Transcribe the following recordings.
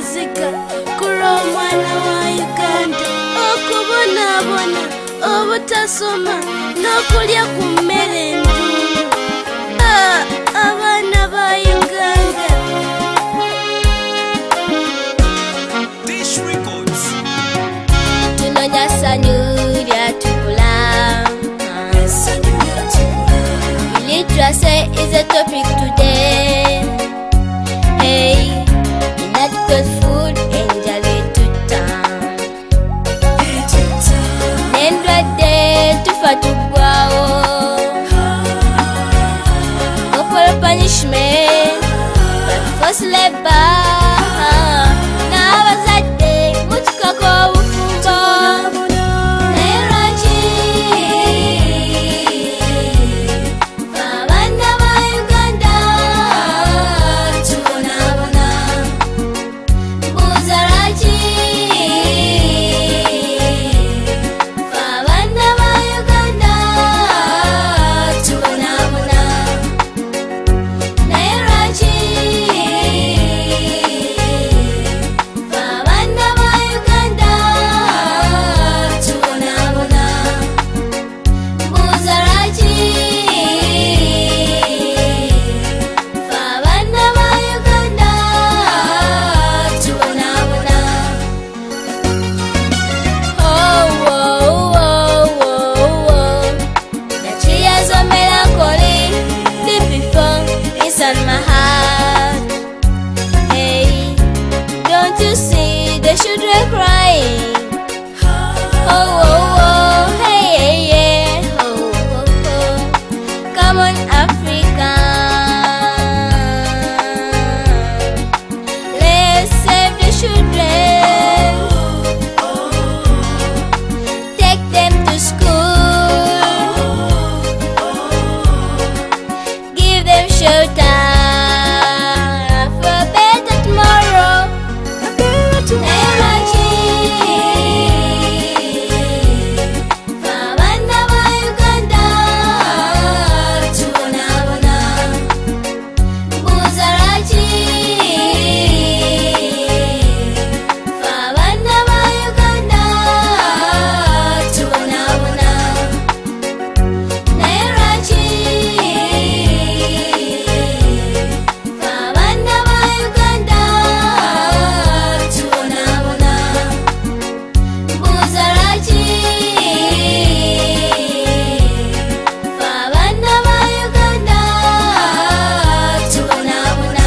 amaziga kuri omwana wa Uganda okubonaabona obutasoma n'okulya ku mmere enduulu. Abaana ba Uganda. Tunonya ssanyu lyatubula. Illiteracy is a topic today. Hey, inadequate food enjala etutta. N'endwadde tufa tuggwawo. Corporal punishment, but forced labor. N'abazadde mutukako obufumbo. Naye lwaki abaana ba Uganda tubonaabona? Mbuuza lwaki abaana ba Uganda tubonaabona? Naye lwaki abaana ba Uganda tubonaabona? Mbuuza lwaki abaana ba Uganda tubonaabona? The tears of melancholy deep before inside my heart. Hey, don't you see the children crying? Hey, yeah. Come on, Africa. Let's save the children. Take them to school. Give them shelter for a better tomorrow. Naye lwaki abaana ba Uganda tubonaabona? Mbuuza lwaki abaana ba Uganda tubonaabona? Naye lwaki abaana ba Uganda tubonaabona? Mbuuza lwaki abaana ba Uganda tubonaabona?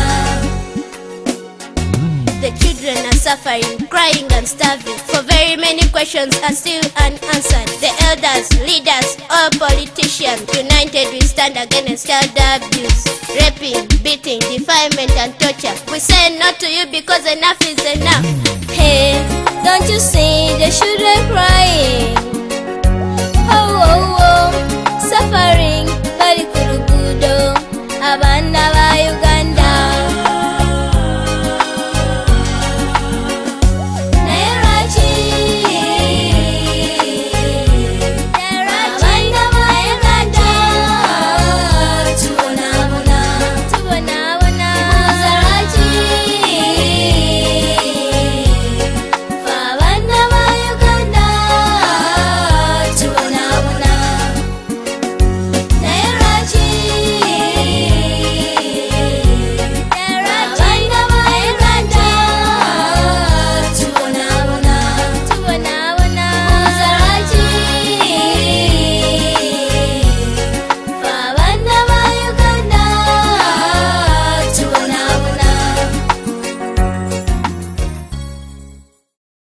The children are suffering, crying and starving, for very many questions are still unanswered. The elders, leaders, all politicians united we stand against child abuse, raping, beating, defilement and torture. We say no to you because enough is enough. Hey, don't you see the children crying? Suffering bali ku luguudo. Abaana ba Uganda